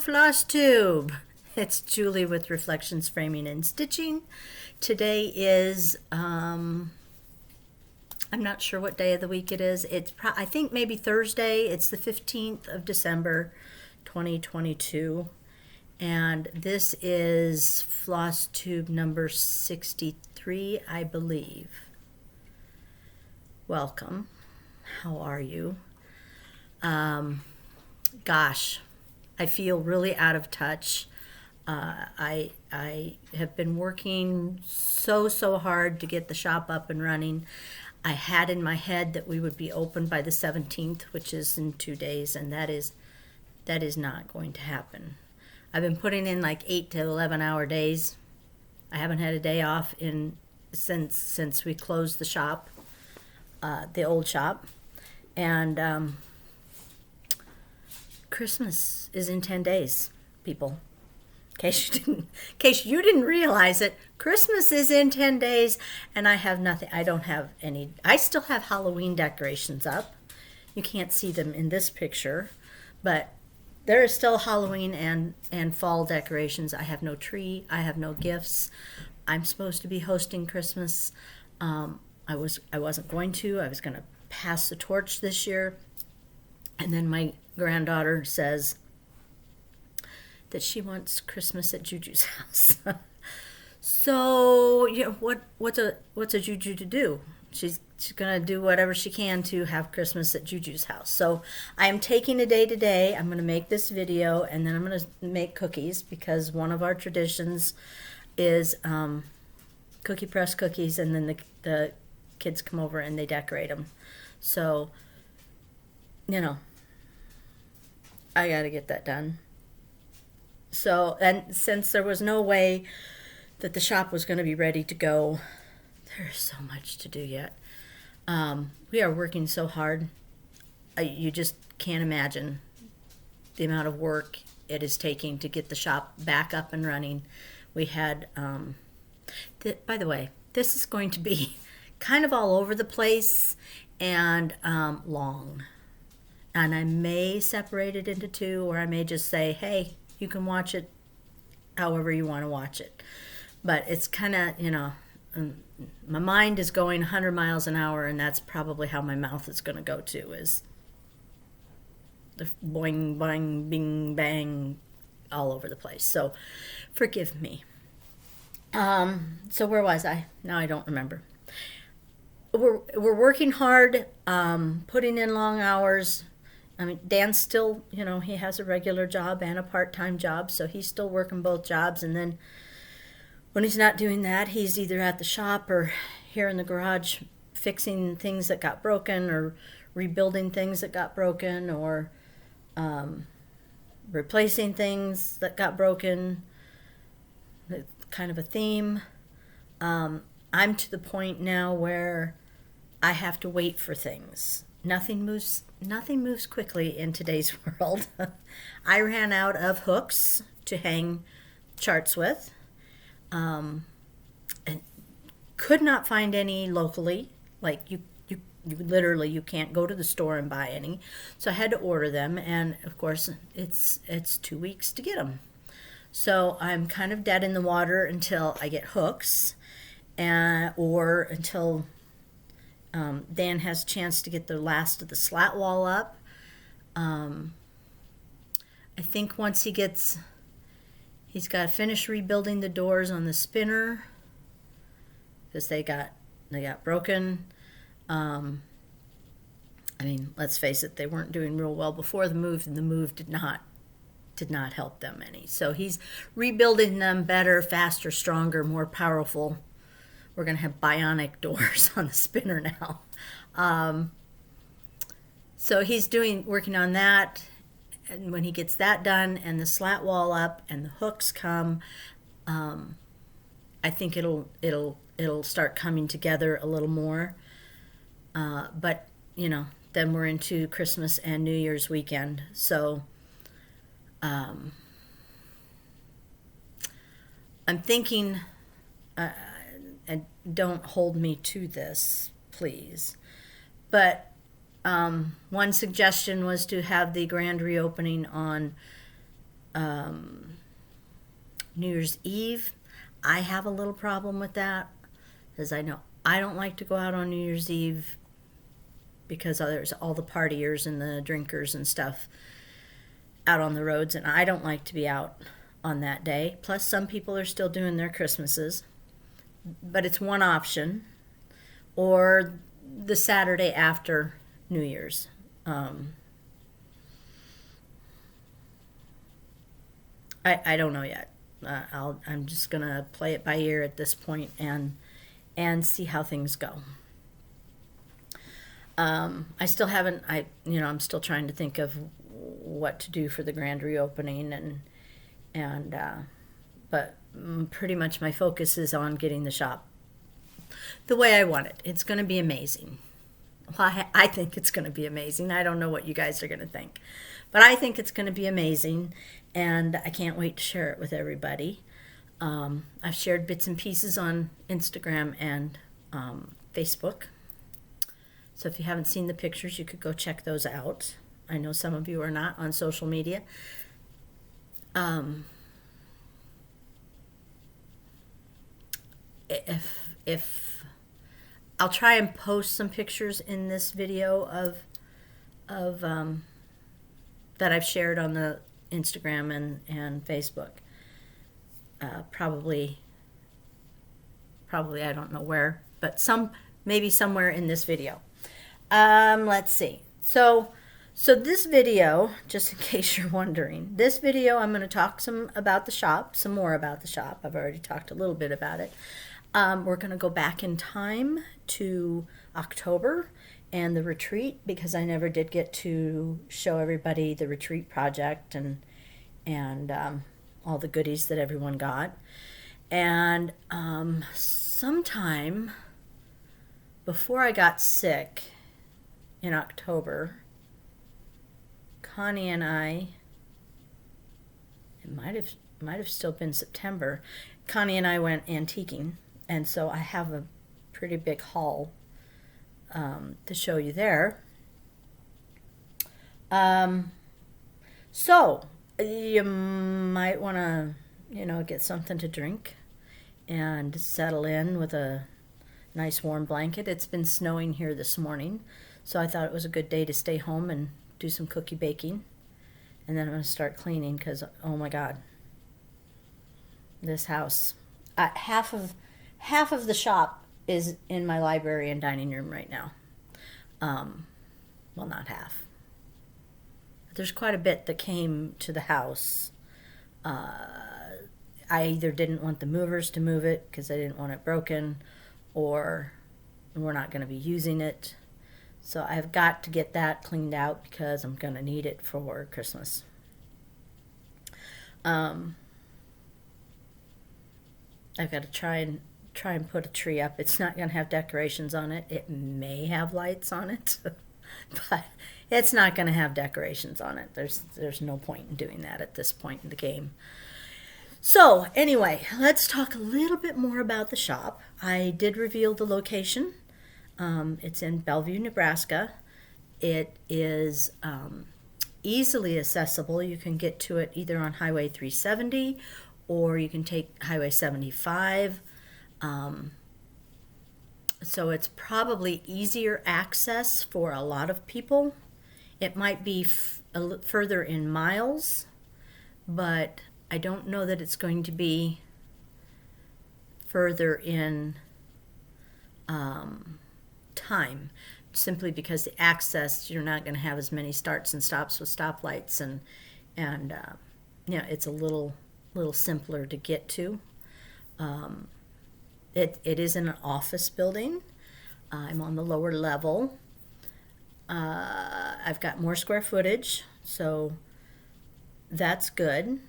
Flosstube. It's Julie with Reflections Framing and Stitching. Today is, I'm not sure what day of the week it is. I think maybe Thursday. It's the 15th of December, 2022. And this is Flosstube number 63, I believe. Welcome. How are you? Gosh, I feel really out of touch. I have been working so hard to get the shop up and running. I had in my head that we would be open by the 17th, which is in 2 days, and that is not going to happen. I've been putting in like 8 to 11 hour days. I haven't had a day off since we closed the shop, the old shop, and Christmas is in 10 days, people. In case you didn't realize it, Christmas is in 10 days, and I have nothing. I don't have any. I still have Halloween decorations up. You can't see them in this picture, but there is still Halloween and fall decorations. I have no tree. I have no gifts. I'm supposed to be hosting Christmas. I wasn't going to. I was going to pass the torch this year, and then my granddaughter says that she wants Christmas at Juju's house. So, you know, what's a Juju to do? She's gonna do whatever she can to have Christmas at Juju's house. So I am taking a day today. I'm gonna make this video, and then I'm gonna make cookies, because one of our traditions is cookie press cookies, and then the kids come over and they decorate them. So, you know, I gotta get that done. So, and since there was no way that the shop was going to be ready to go, there's so much to do yet. We are working so hard. You just can't imagine the amount of work it is taking to get the shop back up and running. We had, by the way, this is going to be kind of all over the place and long. And I may separate it into two, or I may just say, hey, you can watch it however you want to watch it. But it's kind of, you know, my mind is going 100 miles an hour, and that's probably how my mouth is going to go too, is the boing, boing, bing, bang, all over the place. So forgive me. So where was I? Now I don't remember. We're working hard, putting in long hours. I mean, Dan's still, you know, he has a regular job and a part-time job, so he's still working both jobs. And then when he's not doing that, he's either at the shop or here in the garage fixing things that got broken, or rebuilding things that got broken, or replacing things that got broken. It's kind of a theme. I'm to the point now where I have to wait for things. Nothing moves quickly in today's world. I ran out of hooks to hang charts with, and could not find any locally. Like you literally, you can't go to the store and buy any. So I had to order them, and of course it's 2 weeks to get them. So I'm kind of dead in the water until I get hooks, or until Dan has a chance to get the last of the slat wall up. I think once he's got to finish rebuilding the doors on the spinner, because they got broken. I mean, let's face it, they weren't doing real well before the move, and the move did not help them any. So he's rebuilding them better, faster, stronger, more powerful. We're going to have bionic doors on the spinner now. So he's working on that. And when he gets that done and the slat wall up and the hooks come, I think it'll start coming together a little more. But, you know, then we're into Christmas and New Year's weekend. So I'm thinking... and don't hold me to this, please. But one suggestion was to have the grand reopening on New Year's Eve, I have a little problem with that, because I know I don't like to go out on New Year's Eve, because there's all the partiers and the drinkers and stuff out on the roads, and I don't like to be out on that day. Plus, some people are still doing their Christmases, but it's one option. Or the Saturday after New Year's. I don't know yet. I'm just gonna play it by ear at this point and see how things go. I still haven't. I'm still trying to think of what to do for the grand reopening, but pretty much my focus is on getting the shop the way I want it. It's going to be amazing. Well, I think it's going to be amazing. I don't know what you guys are going to think, but I think it's going to be amazing, and I can't wait to share it with everybody. I've shared bits and pieces on Instagram and Facebook. So if you haven't seen the pictures, you could go check those out. I know some of you are not on social media. If I'll try and post some pictures in this video of that I've shared on the Instagram and Facebook. Probably I don't know where, but maybe somewhere in this video. Let's see. So this video, just in case you're wondering, this video I'm going to talk some more about the shop. I've already talked a little bit about it. We're going to go back in time to October and the retreat, because I never did get to show everybody the retreat project and all the goodies that everyone got. And sometime before I got sick in October, Connie and I, it might have still been September, Connie and I went antiquing, and so I have a pretty big haul to show you there. So you might want to, get something to drink and settle in with a nice warm blanket. It's been snowing here this morning, so I thought it was a good day to stay home and do some cookie baking. And then I'm going to start cleaning, because, oh my God, this house, half of the shop is in my library and dining room right now. Well, not half. There's quite a bit that came to the house. I either didn't want the movers to move it because I didn't want it broken, or we're not going to be using it. So I've got to get that cleaned out because I'm going to need it for Christmas. I've got to try and put a tree up. It's not going to have decorations on it. It may have lights on it, but it's not going to have decorations on it. There's no point in doing that at this point in the game. So anyway, let's talk a little bit more about the shop. I did reveal the location. It's in Bellevue, Nebraska. It is easily accessible. You can get to it either on Highway 370 or you can take Highway 75. So it's probably easier access for a lot of people. It might be further in miles, but I don't know that it's going to be further in time, simply because the access, you're not going to have as many starts and stops with stoplights, and it's a little simpler to get to. It is in an office building. I'm on the lower level. I've got more square footage, so that's good.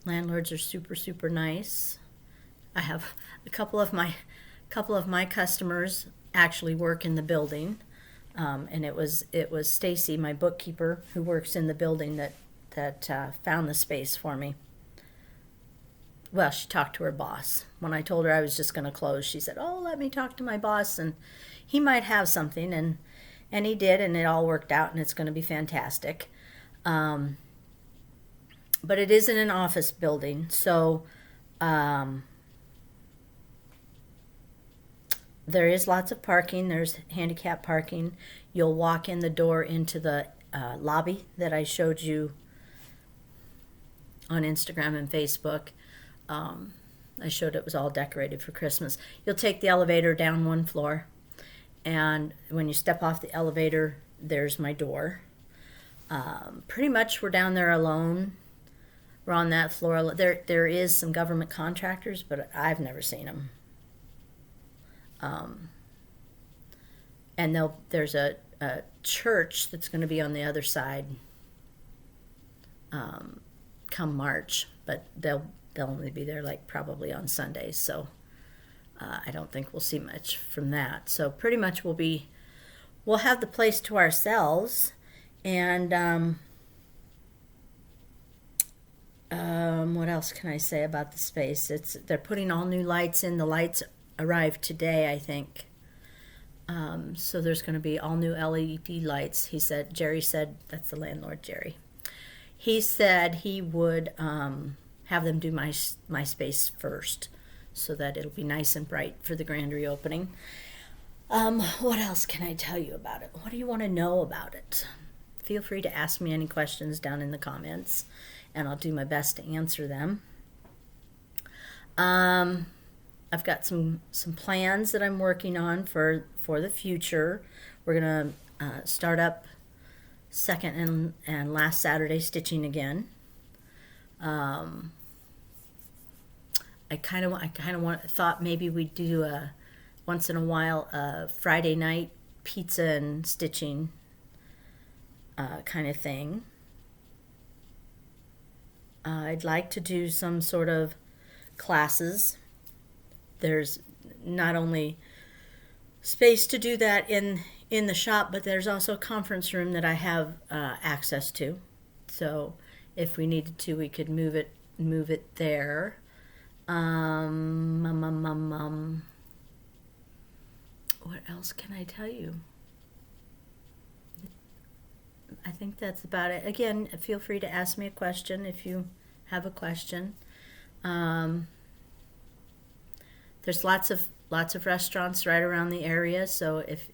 Landlords are super nice. I have a couple of my customers actually work in the building, and it was Stacy, my bookkeeper, who works in the building that found the space for me. Well, she talked to her boss. When I told her I was just going to close, she said, "Oh, let me talk to my boss, and he might have something." And he did, and it all worked out, and it's going to be fantastic. But it isn't an office building, so there is lots of parking. There's handicap parking. You'll walk in the door into the lobby that I showed you on Instagram and Facebook. I showed it was all decorated for Christmas. You'll take the elevator down one floor, and when you step off the elevator, there's my door. Pretty much we're down there alone. We're on that floor. There is some government contractors, but I've never seen them. And there's a church that's going to be on the other side come March, but they'll only be there like probably on Sundays, so I don't think we'll see much from that. So pretty much we'll have the place to ourselves, and what else can I say about the space? They're putting all new lights in. The lights arrived today, I think. So there's going to be all new LED lights. Jerry said, that's the landlord, Jerry. He said he would have them do my space first, so that it'll be nice and bright for the grand reopening. What else can I tell you about it? What do you want to know about it? Feel free to ask me any questions down in the comments, and I'll do my best to answer them. I've got some plans that I'm working on for the future. We're going to start up second and last Saturday stitching again. I kind of thought maybe we'd do once in a while a Friday night pizza and stitching kind of thing. I'd like to do some sort of classes. There's not only space to do that in the shop, but there's also a conference room that I have access to. So if we needed to, we could move it there. What else can I tell you? I think that's about it. Again, feel free to ask me a question if you have a question. There's lots of restaurants right around the area, so if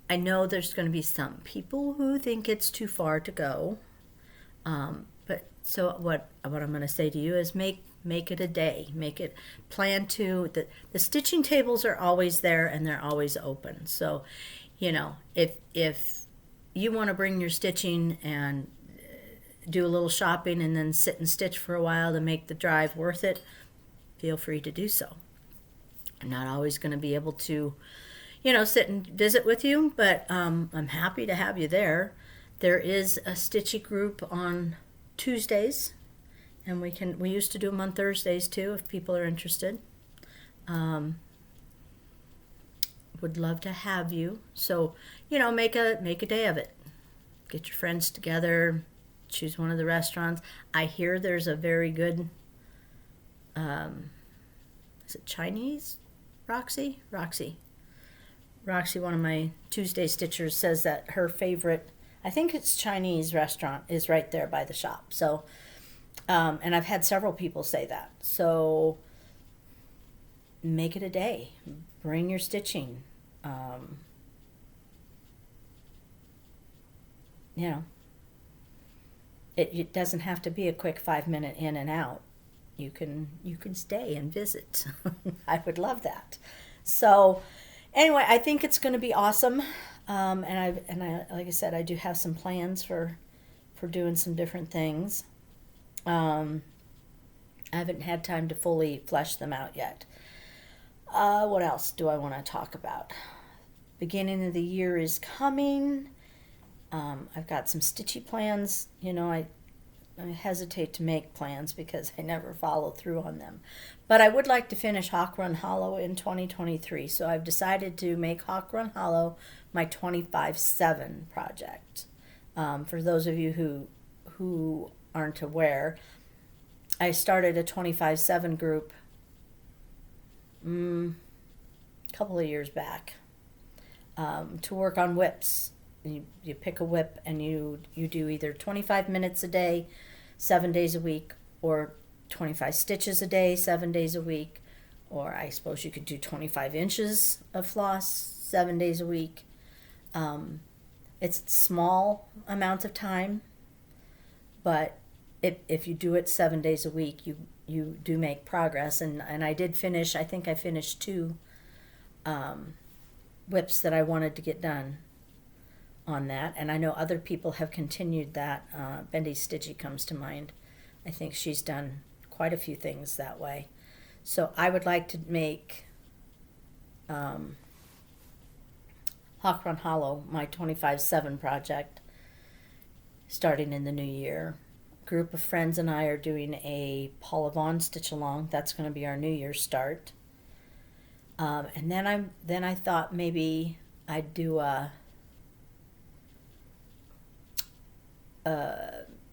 I know there's going to be some people who think it's too far to go. But so what I'm going to say to you is make it a day. Plan to the stitching tables are always there and they're always open. So, if you want to bring your stitching and do a little shopping and then sit and stitch for a while to make the drive worth it, feel free to do so. I'm not always going to be able to, sit and visit with you, but I'm happy to have you there. There is a stitchy group on Tuesdays, and we used to do them on Thursdays too if people are interested. Would love to have you. So, make a day of it. Get your friends together, choose one of the restaurants. I hear there's a very good is it Chinese? Roxy, one of my Tuesday stitchers, says that her favorite, I think it's Chinese restaurant, is right there by the shop. So, and I've had several people say that. So, make it a day. Bring your stitching. It doesn't have to be a quick 5-minute in and out. You can stay and visit. I would love that. So anyway, I think it's going to be awesome. And I like I said, I do have some plans for doing some different things. I haven't had time to fully flesh them out yet. What else do I want to talk about? Beginning of the year is coming. I've got some stitchy plans. I hesitate to make plans because I never follow through on them. But I would like to finish Hawk Run Hollow in 2023. So I've decided to make Hawk Run Hollow my 25/7 project. For those of you who aren't aware, I started a 25/7 group a couple of years back. to work on whips. You pick a whip and you do either 25 minutes a day, 7 days a week, or 25 stitches a day, 7 days a week, or I suppose you could do 25 inches of floss 7 days a week. It's small amounts of time, but if you do it 7 days a week, you do make progress. And I did finish, I think I finished 2 whips that I wanted to get done on that. And I know other people have continued that. Bendy Stitchy comes to mind. I think she's done quite a few things that way. So I would like to make Hawk Run Hollow my 25/7 project starting in the new year. A group of friends and I are doing a Paula Vaughn stitch along. That's going to be our New Year's start. And then I thought maybe I'd do a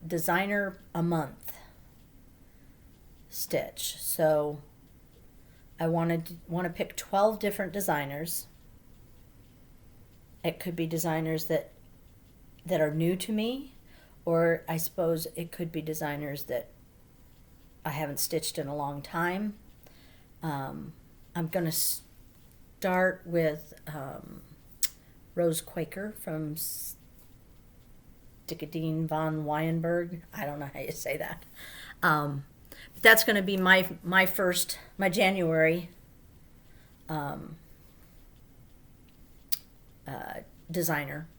designer a month stitch. So I want to pick 12 different designers. It could be designers that are new to me, or I suppose it could be designers that I haven't stitched in a long time. I'm going to start with Rose Quaker from Stickadine von Weyenberg. I don't know how you say that. But that's going to be my January designer.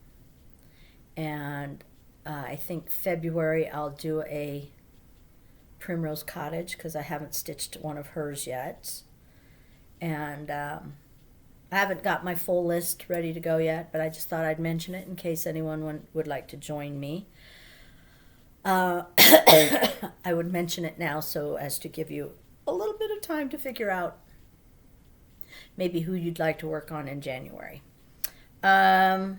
And I think February I'll do a Primrose Cottage because I haven't stitched one of hers yet. And I haven't got my full list ready to go yet, but I just thought I'd mention it in case anyone would like to join me. I would mention it now so as to give you a little bit of time to figure out maybe who you'd like to work on in January. And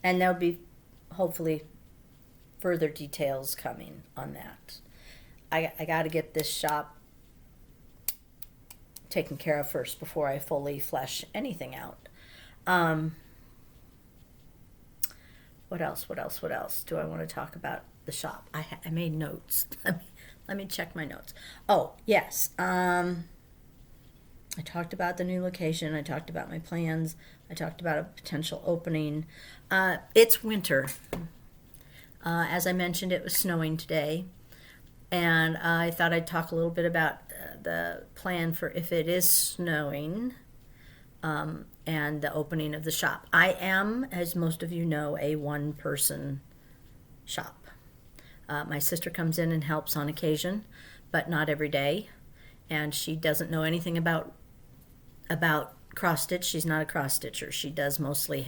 there'll be hopefully further details coming on that. I got to get this shop taken care of first before I fully flesh anything out. What else do I want to talk about the shop? I made notes. Let me check my notes. Oh, yes. I talked about the new location. I talked about my plans. I talked about a potential opening. It's winter. As I mentioned, it was snowing today. And I thought I'd talk a little bit about the plan for if it is snowing and the opening of the shop. I am, as most of you know, a one-person shop. My sister comes in and helps on occasion, but not every day. And she doesn't know anything about cross stitch. She's not a cross stitcher. She does mostly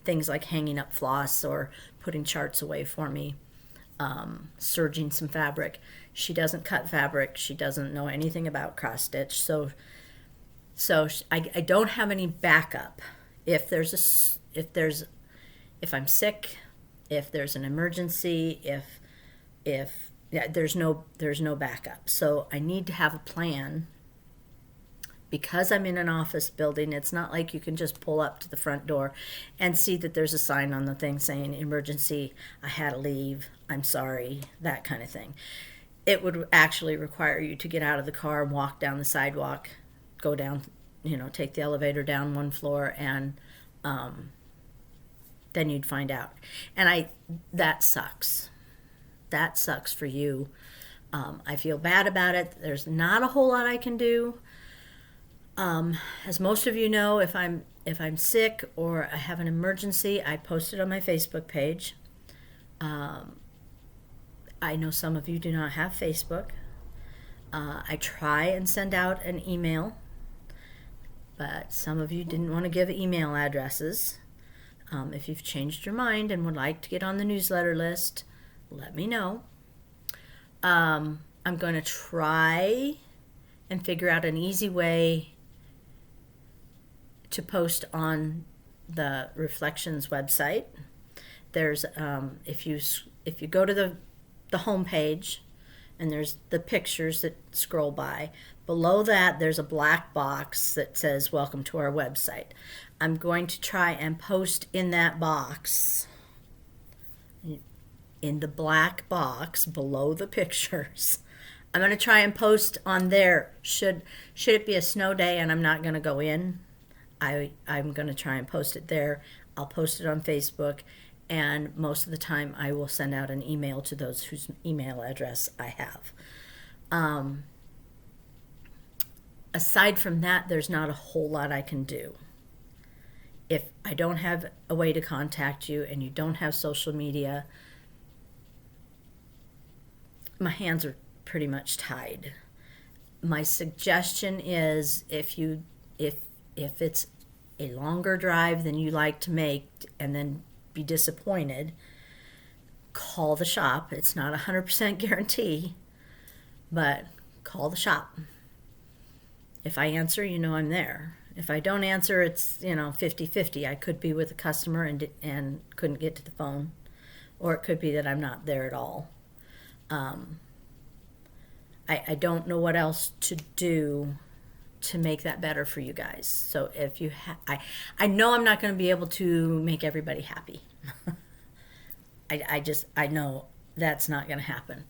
things like hanging up floss or putting charts away for me, serging some fabric. She doesn't cut fabric. She doesn't know anything about cross stitch. So I don't have any backup. If I'm sick, if there's an emergency, there's no backup. So I need to have a plan. Because I'm in an office building, it's not like you can just pull up to the front door and see that there's a sign on the thing saying emergency, I had to leave, I'm sorry, that kind of thing. It would actually require you to get out of the car and walk down the sidewalk, go down, take the elevator down one floor, and then you'd find out. And that sucks. That sucks for you. I feel bad about it. There's not a whole lot I can do. As most of you know, if I'm sick or I have an emergency, I post it on my Facebook page. I know some of you do not have Facebook. I try and send out an email, but some of you didn't want to give email addresses. If you've changed your mind and would like to get on the newsletter list, let me know. I'm going to try and figure out an easy way to post on the Reflections website. There's if you go to the home page and there's the pictures that scroll by. Below that, there's a black box that says, welcome to our website. I'm going to try and post in that box, in the black box below the pictures. I'm going to try and post on there. Should it be a snow day and I'm not going to go in, I'm going to try and post it there. I'll post it on Facebook, and most of the time I will send out an email to those whose email address I have. Aside from that, there's not a whole lot I can do. If I don't have a way to contact you and you don't have social media, my hands are pretty much tied. My suggestion is if it's a longer drive than you like to make and then be disappointed, call the shop. It's not a 100% guarantee, but call the shop. If I answer, you know I'm there. If I don't answer, it's 50-50. I could be with a customer and couldn't get to the phone, or it could be that I'm not there at all. I don't know what else to do to make that better for you guys. So if you I know I'm not going to be able to make everybody happy. I know that's not going to happen.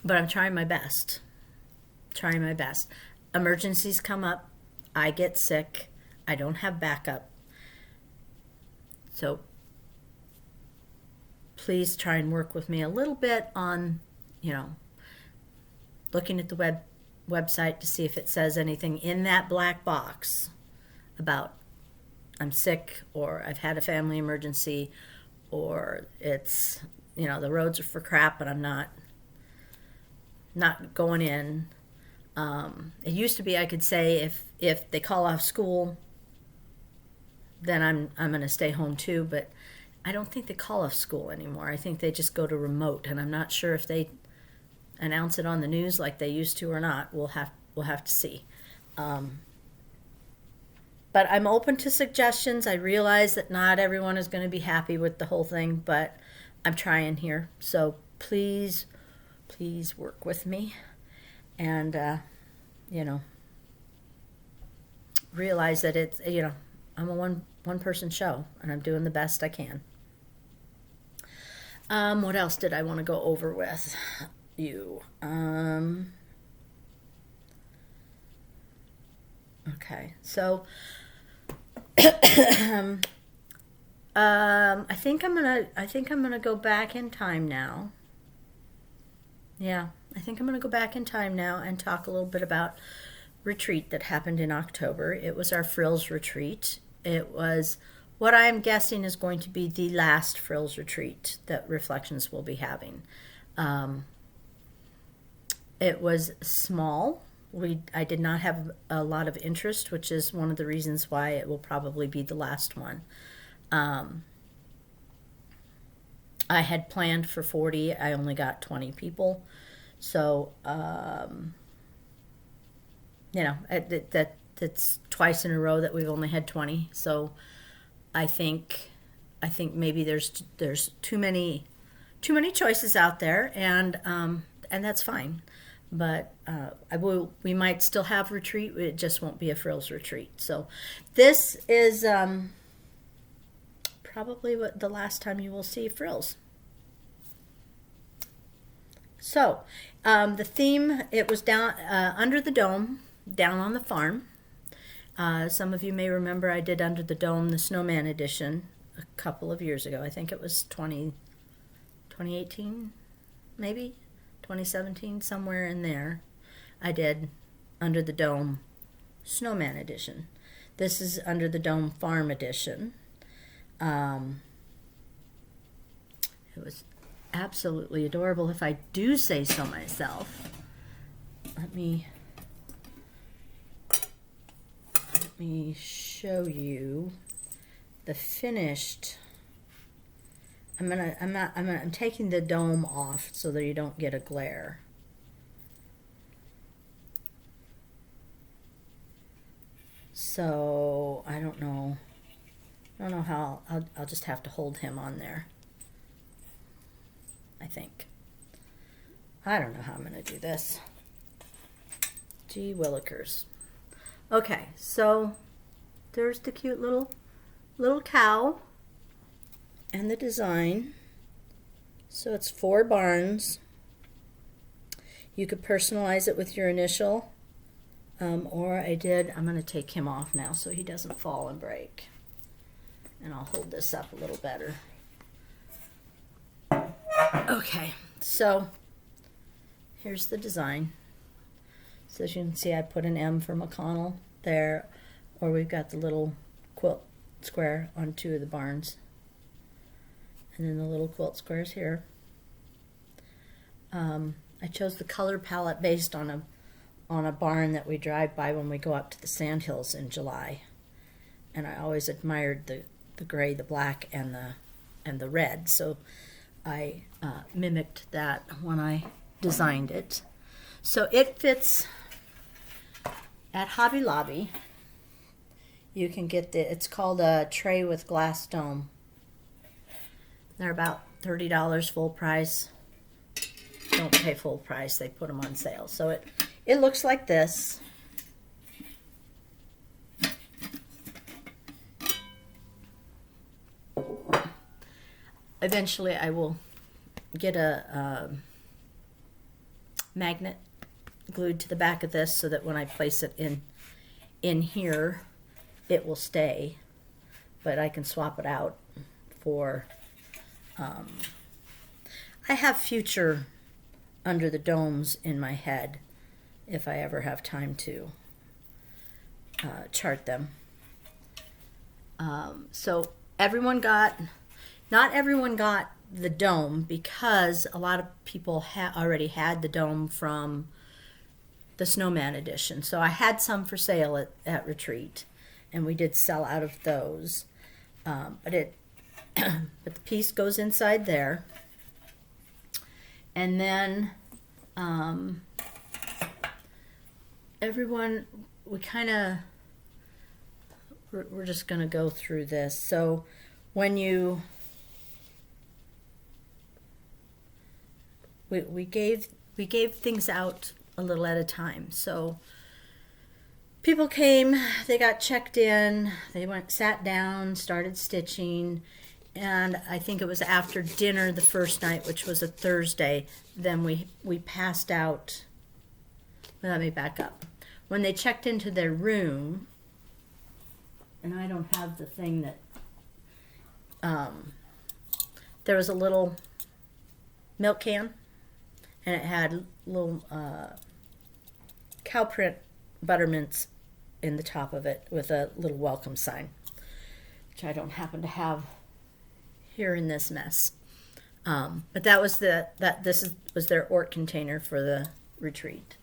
But I'm trying my best. Emergencies come up. I get sick. I don't have backup. So please try and work with me a little bit on, looking at the website to see if it says anything in that black box about I'm sick, or I've had a family emergency, or it's, the roads are for crap and I'm not going in. It used to be I could say if they call off school, then I'm going to stay home too, but I don't think they call off school anymore. I think they just go to remote, and I'm not sure if they announce it on the news like they used to or not. We'll have to see. But I'm open to suggestions. I realize that not everyone is going to be happy with the whole thing, but I'm trying here. So please work with me, and realize that it's I'm a one person show, and I'm doing the best I can. What else did I want to go over with you? Okay, so I think I'm gonna go back in time now. Yeah, I think I'm gonna go back in time now and talk a little bit about retreat that happened in October. It was our Frills retreat. It was what I'm guessing is going to be the last Frills retreat that Reflections will be having. It was small. I did not have a lot of interest, which is one of the reasons why it will probably be the last one. I had planned for 40. I only got 20 people. So, that's twice in a row that we've only had 20. So I think maybe there's too many choices out there, and that's fine. But we might still have retreat. It just won't be a Frills retreat. So this is probably the last time you will see Frills. So the theme, it was down under the dome, down on the farm. Some of you may remember I did Under the Dome, the Snowman edition, a couple of years ago. I think it was 2018, maybe 2017, somewhere in there. I did Under the Dome Snowman edition. This is Under the Dome Farm edition. It was absolutely adorable, if I do say so myself. Let me show you the finished. I'm taking the dome off so that you don't get a glare. So I don't know how. I'll just have to hold him on there. I think. I don't know how I'm going to do this. Gee willikers. Okay, so there's the cute little cow and the design. So it's 4 barns. You could personalize it with your initial, or I'm going to take him off now so he doesn't fall and break. And I'll hold this up a little better. Okay, so here's the design. So as you can see, I put an M for McConnell there, or we've got the little quilt square on 2 of the barns. And then the little quilt squares here. I chose the color palette based on a barn that we drive by when we go up to the Sandhills in July. And I always admired the gray, the black, and the red. So I mimicked that when I designed it. So it fits at Hobby Lobby. You can get it's called a tray with glass dome. They're about $30 full price. Don't pay full price, they put them on sale. So it looks like this. Eventually I will get a magnet glued to the back of this so that when I place it in here, it will stay. But I can swap it out for, I have future under the domes in my head if I ever have time to chart them. So not everyone got the dome because a lot of people already had the dome from the Snowman edition. So I had some for sale at Retreat, and we did sell out of those. But the piece goes inside there. And then everyone, we're just going to go through this. So when we gave things out a little at a time. So people came, they got checked in, they sat down, started stitching, and I think it was after dinner the first night, which was a Thursday, then we passed out. Let me back up. When they checked into their room, and I don't have the thing that, there was a little milk can, and it had little cow print buttermints in the top of it with a little welcome sign, which I don't happen to have here in this mess. But that was was their Ort container for the retreat.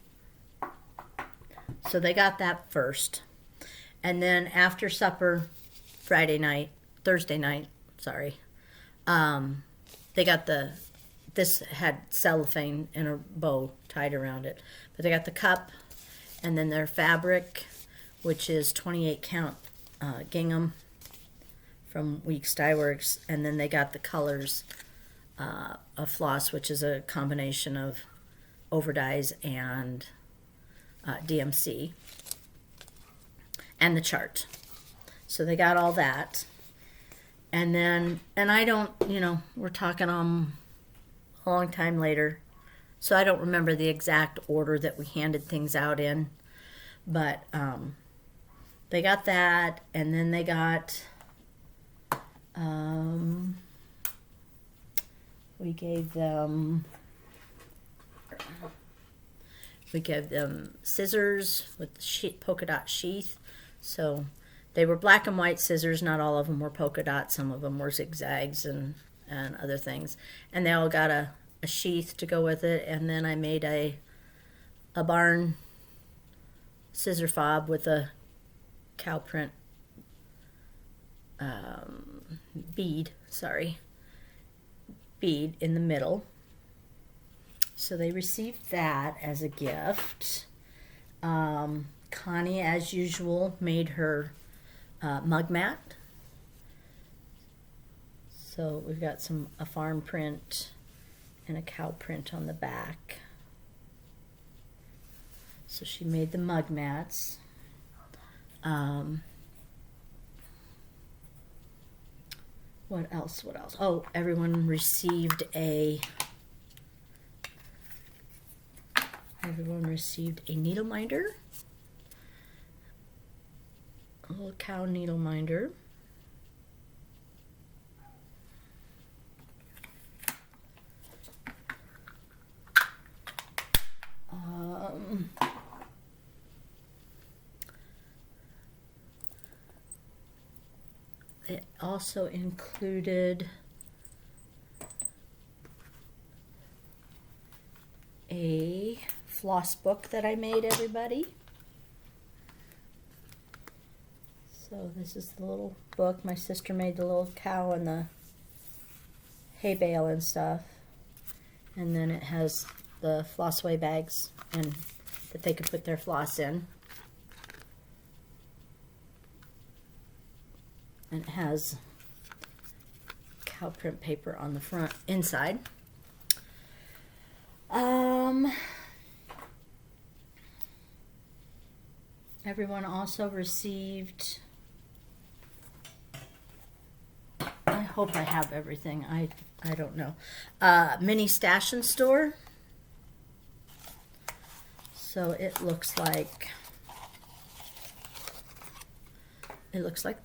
So they got that first. And then after supper, Thursday night, they got this had cellophane and a bow tied around it. But they got the cup, and then their fabric, which is 28 count gingham from Weeks Dye Works, and then they got the colors of floss, which is a combination of overdyes and DMC, and the chart. So they got all that. And then, I don't, we're talking a long time later, so I don't remember the exact order that we handed things out in, but they got that, and then they got, we gave them scissors with the polka dot sheath. So they were black and white scissors. Not all of them were polka dot. Some of them were zigzags and other things. And they all got a sheath to go with it. And then I made a barn scissor fob with a cow print bead in the middle. So they received that as a gift. Connie, as usual, made her mug mat. So we've got a farm print and a cow print on the back. So she made the mug mats. What else? What else? Oh, everyone received a needle minder. A little cow needle minder. It also included a floss book that I made everybody. So this is the little book. My sister made the little cow and the hay bale and stuff. And then it has the flossway bags and that they could put their floss in. And it has cow print paper on the front inside. Everyone also received, I hope I have everything, I don't know, mini stash and store. So it looks like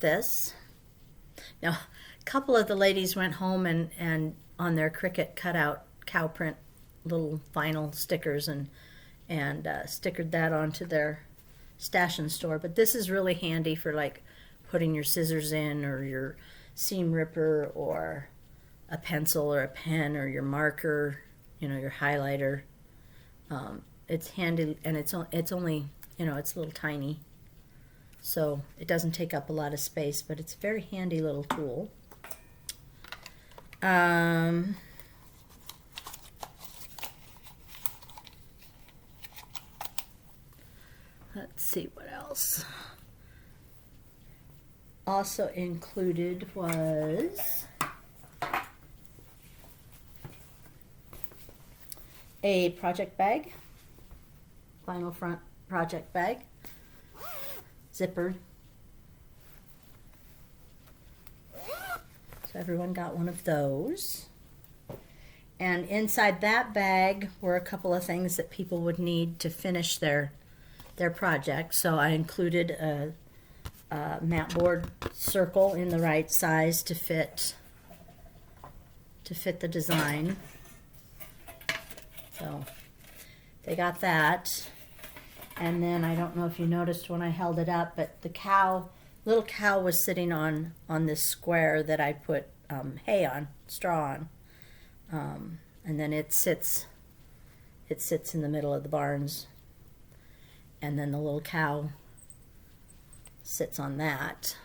this. Now, a couple of the ladies went home and on their Cricut cut out cow print little vinyl stickers and stickered that onto their stash and store. But this is really handy for like putting your scissors in, or your seam ripper, or a pencil or a pen, or your marker, you know, your highlighter. It's handy, and it's only, you know, it's a little tiny. So it doesn't take up a lot of space, but it's a very handy little tool. Let's see what else. Also included was a project bag, vinyl front project bag, zippered. So everyone got one of those. And inside that bag were a couple of things that people would need to finish their project. So I included a mat board circle in the right size to fit the design. So they got that. And then I don't know if you noticed when I held it up, but the little cow was sitting on this square that I put hay on, straw on. And then it sits in the middle of the barns. And then the little cow sits on that,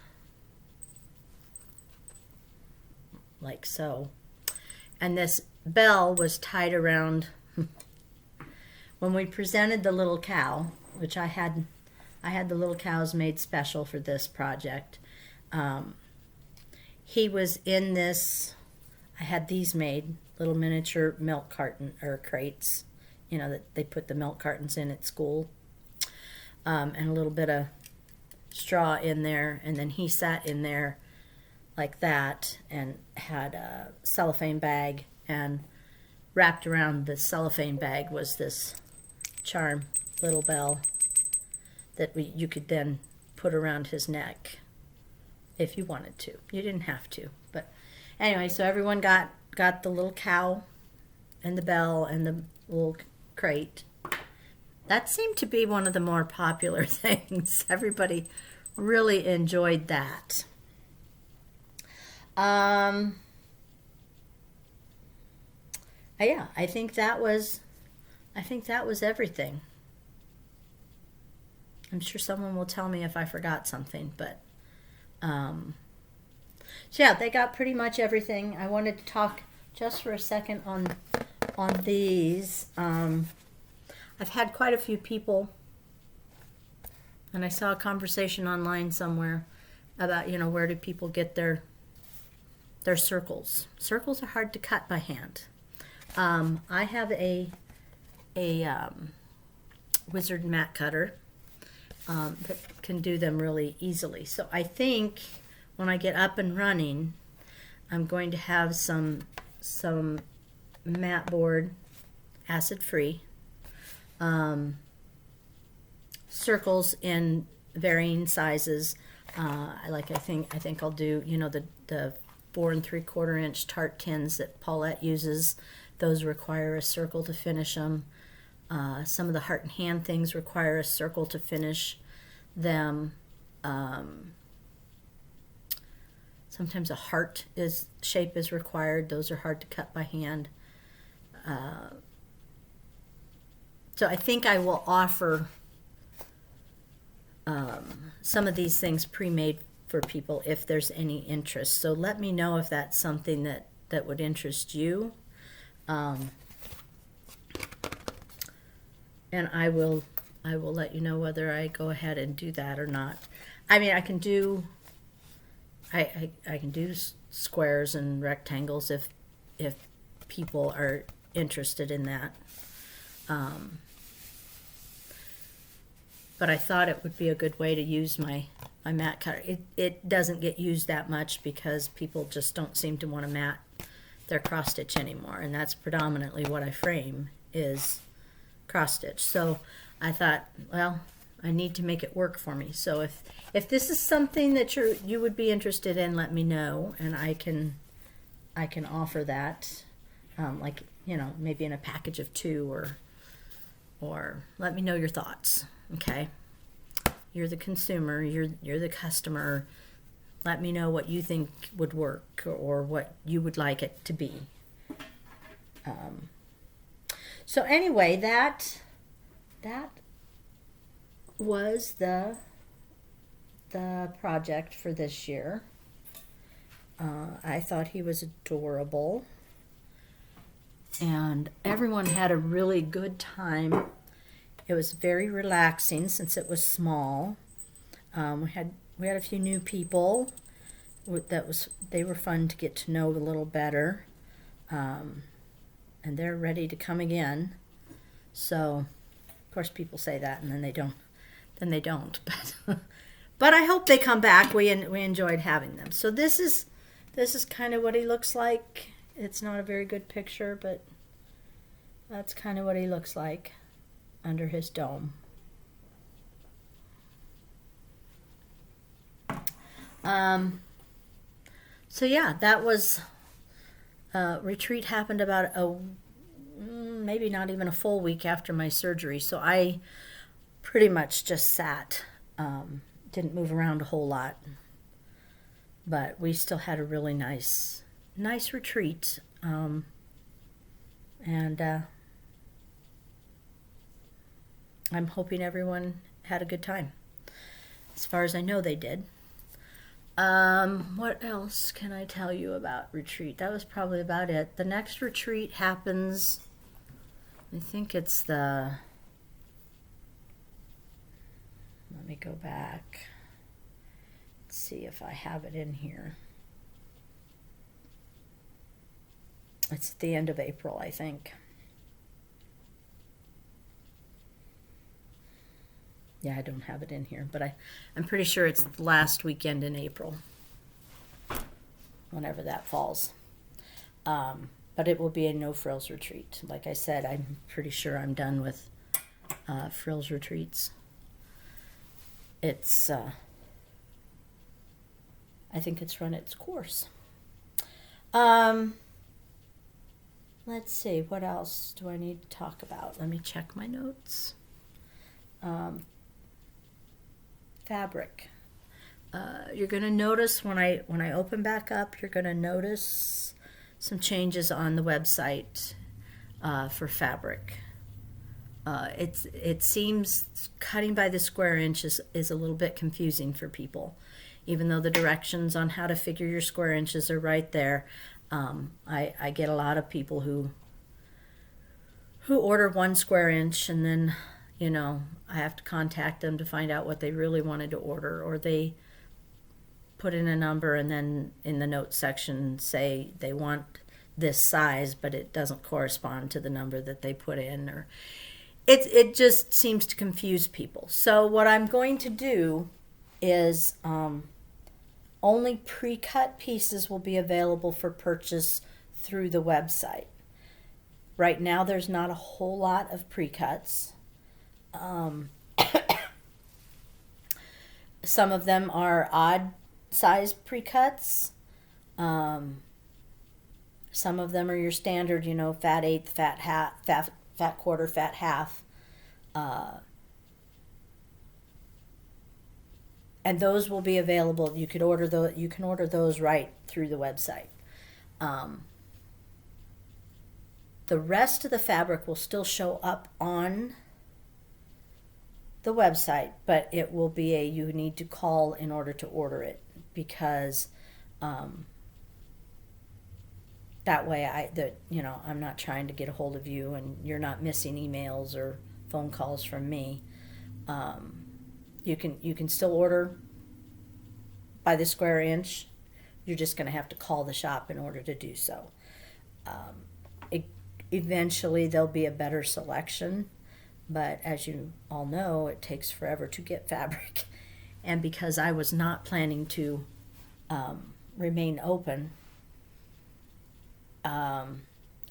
like so. And this bell was tied around. When we presented the little cow, which I had the little cows made special for this project. He was in this. I had these made, little miniature milk carton or crates, you know, that they put the milk cartons in at school. And a little bit of straw in there, and then he sat in there like that and had a cellophane bag, and wrapped around the cellophane bag was this charm little bell that you could then put around his neck if you wanted to. You didn't have to, but anyway, so everyone got the little cow and the bell and the little crate. That seemed to be one of the more popular things. Everybody really enjoyed that. Yeah, I think that was everything. I'm sure someone will tell me if I forgot something, but so yeah, they got pretty much everything. I wanted to talk just for a second on these. I've had quite a few people, and I saw a conversation online somewhere about, you know, where do people get their circles. Circles are hard to cut by hand. I have a wizard mat cutter that can do them really easily. So I think when I get up and running, I'm going to have some mat board, acid free, circles in varying sizes. I think I'll do, you know, the 4 3/4 inch tart tins that Paulette uses. Those require a circle to finish them. Some of the heart and hand things require a circle to finish them. Sometimes a heart shape is required. Those are hard to cut by hand. So I think I will offer some of these things pre-made for people if there's any interest. So let me know if that's something that would interest you. And I will let you know whether I go ahead and do that or not. I mean, I can do squares and rectangles if people are interested in that. But I thought it would be a good way to use my mat cutter. It doesn't get used that much because people just don't seem to want to mat their cross stitch anymore, and that's predominantly what I frame is cross stitch. So I thought, well, I need to make it work for me. So if this is something that you would be interested in, let me know, and I can offer that, like, you know, maybe in a package of 2, or let me know your thoughts. Okay, you're the consumer, you're the customer. Let me know what you think would work or what you would like it to be. So anyway, that was the project for this year. I thought he was adorable, and everyone had a really good time. It was very relaxing since it was small. We had a few new people. They were fun to get to know a little better, and they're ready to come again. So, of course, people say that, and then they don't. But I hope they come back. We enjoyed having them. So this is kind of what he looks like. It's not a very good picture, but that's kind of what he looks like under his dome. So yeah, that was retreat happened about maybe not even a full week after my surgery. So I pretty much just sat, didn't move around a whole lot, but we still had a really nice retreat, and I'm hoping everyone had a good time. As far as I know, they did. What else can I tell you about retreat? That was probably about it. The next retreat happens, I think it's let me go back. Let's see if I have it in here. It's at the end of April, I think. Yeah, I don't have it in here, but I'm pretty sure it's the last weekend in April, whenever that falls. But it will be a no frills retreat. Like I said, I'm pretty sure I'm done with frills retreats. It's, I think it's run its course. Let's see, what else do I need to talk about? Let me check my notes. Fabric. You're going to notice when I open back up, you're going to notice some changes on the website for fabric. It seems cutting by the square inch is a little bit confusing for people, even though the directions on how to figure your square inches are right there. I get a lot of people who order 1 square inch, and then, you know, I have to contact them to find out what they really wanted to order, or they put in a number and then in the notes section say they want this size, but it doesn't correspond to the number that they put in, or it just seems to confuse people. So what I'm going to do is only pre-cut pieces will be available for purchase through the website. Right now there's not a whole lot of pre-cuts. Some of them are odd size pre-cuts. Some of them are your standard, you know, fat eighth, fat half, fat quarter, fat half. And those will be available. You can order those right through the website. The rest of the fabric will still show up on the website, but it will be you need to call in order to order it, because that way I'm not trying to get a hold of you, and you're not missing emails or phone calls from me. You can still order by the square inch. You're just going to have to call the shop in order to do so. Eventually there'll be a better selection, but as you all know, it takes forever to get fabric. And because I was not planning to remain open, I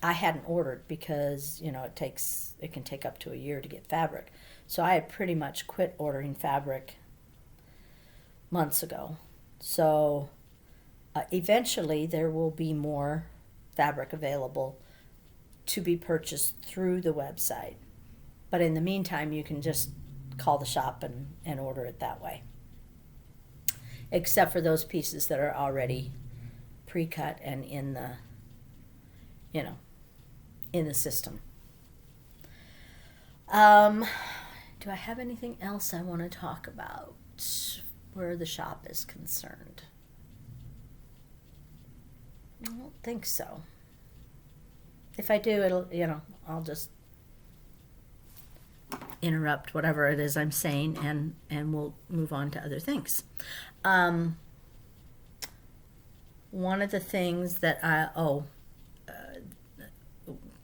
hadn't ordered, because it can take up to a year to get fabric. So I had pretty much quit ordering fabric months ago. So eventually there will be more fabric available to be purchased through the website. But in the meantime, you can just call the shop and order it that way. Except for those pieces that are already pre-cut and in the system. Do I have anything else I want to talk about where the shop is concerned? I don't think so. If I do, I'll just interrupt whatever it is I'm saying, and we'll move on to other things. One of the things that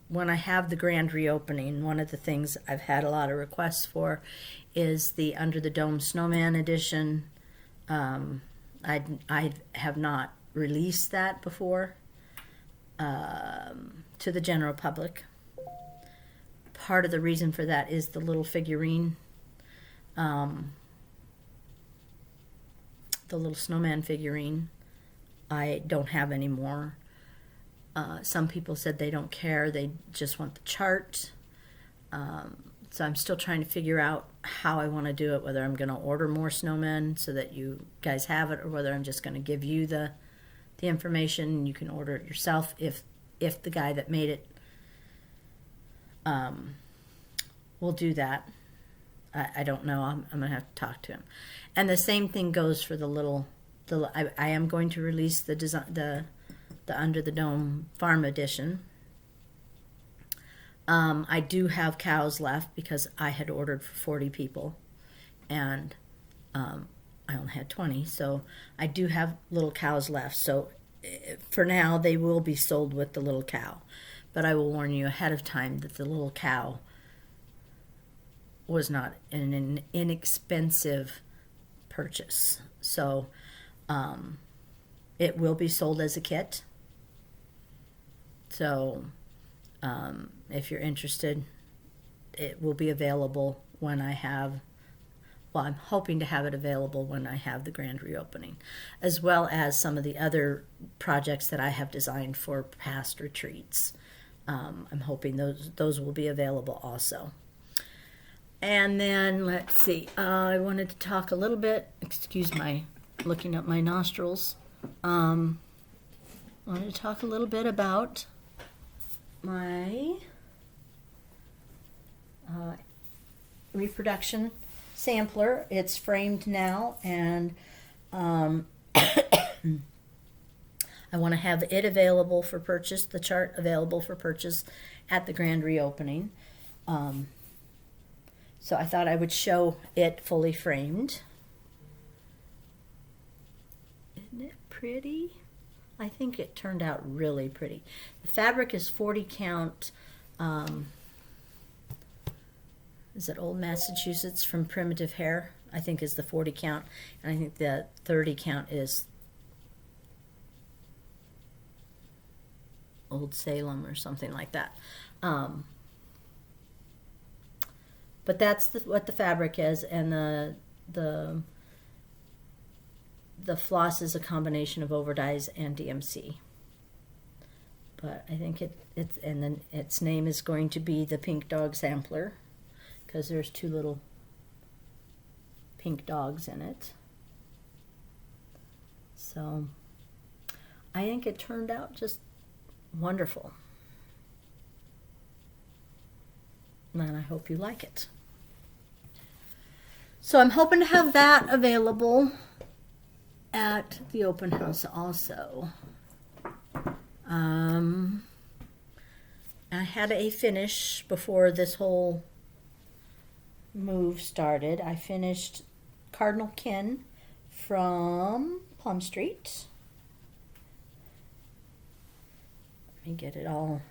when I have the grand reopening, one of the things I've had a lot of requests for is the Under the Dome Snowman edition. I have not released that before to the general public. Part of the reason for that is the little figurine, the little snowman figurine. I don't have any more. Some people said they don't care, they just want the chart. So I'm still trying to figure out how I want to do it, whether I'm going to order more snowmen so that you guys have it, or whether I'm just going to give you the information and you can order it yourself if the guy that made it will do that. I don't know. I'm going to have to talk to him. And the same thing goes for I am going to release the Under the Dome Farm Edition. I do have cows left because I had ordered for 40 people, and I only had 20, so I do have little cows left. So for now, they will be sold with the little cow, but I will warn you ahead of time that the little cow was not an inexpensive purchase. So it will be sold as a kit. So if you're interested, it will be available when I have, I'm hoping to have it available when I have the grand reopening, as well as some of the other projects that I have designed for past retreats. I'm hoping those will be available also. And then, let's see, I wanted to talk a little bit, excuse my looking up my nostrils. I wanted to talk a little bit about my reproduction sampler. It's framed now, and I want to have it available for purchase, the chart available for purchase at the grand reopening. So I thought I would show it fully framed. Isn't it pretty? I think it turned out really pretty. The fabric is 40 count. Is it Old Massachusetts from Primitive Hair? I think is the 40 count. And I think the 30 count is Old Salem or something like that. But that's what the fabric is, and the floss is a combination of overdyes and DMC. But I think and then its name is going to be the Pink Dog Sampler, because there's two little pink dogs in it. So I think it turned out just wonderful. And I hope you like it. So I'm hoping to have that available at the open house also. I had a finish before this whole move started. I finished Cardinal Kin from Plum Street. Let me get it all.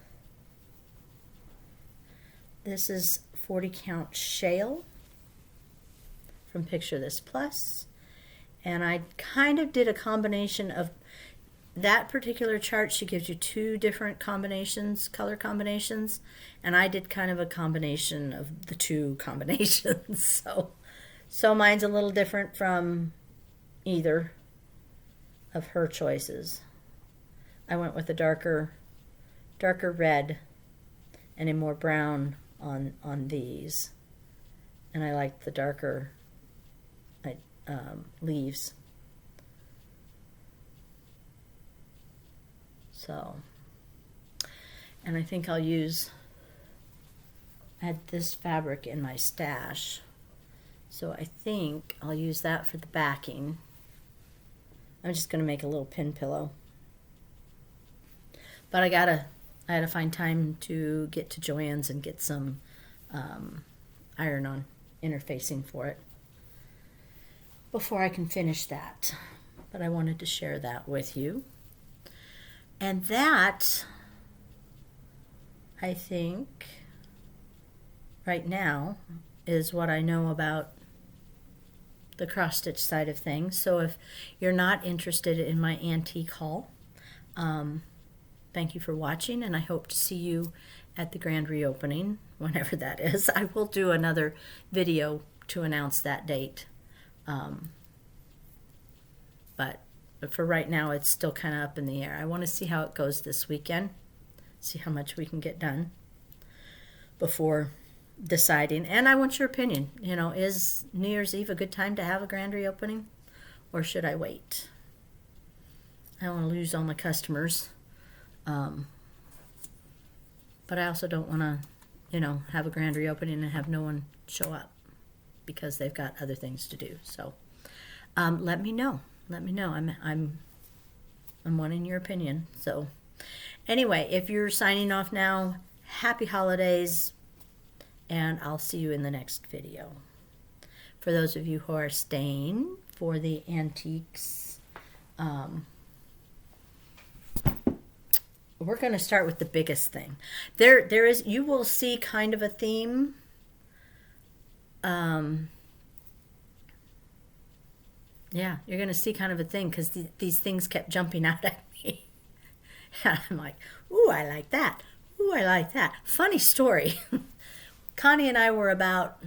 This is 40 count shale from Picture This Plus. And I kind of did a combination of that particular chart. She gives you two different combinations, color combinations, and I did kind of a combination of the two combinations. So mine's a little different from either of her choices. I went with a darker red and a more brown on these, and I liked the darker leaves. So, and I think I had this fabric in my stash, so I think I'll use that for the backing. I'm just going to make a little pin pillow, but I had to find time to get to Joann's and get some iron-on interfacing for it before I can finish that. But I wanted to share that with you. And that, I think, right now, is what I know about the cross-stitch side of things. So if you're not interested in my antique haul, thank you for watching, and I hope to see you at the grand reopening, whenever that is. I will do another video to announce that date. But for right now, it's still kind of up in the air. I want to see how it goes this weekend, see how much we can get done before deciding. And I want your opinion. You know, is New Year's Eve a good time to have a grand reopening, or should I wait? I don't want to lose all my customers. But I also don't want to, you know, have a grand reopening and have no one show up because they've got other things to do. So let me know. Let me know. I'm wanting your opinion. So anyway, if you're signing off now, happy holidays, and I'll see you in the next video. For those of you who are staying for the antiques, we're going to start with the biggest thing. There is, you will see kind of a theme. Yeah, you're going to see kind of a thing, because these things kept jumping out at me. And I'm like, ooh, I like that. Ooh, I like that. Funny story. Connie and I were about,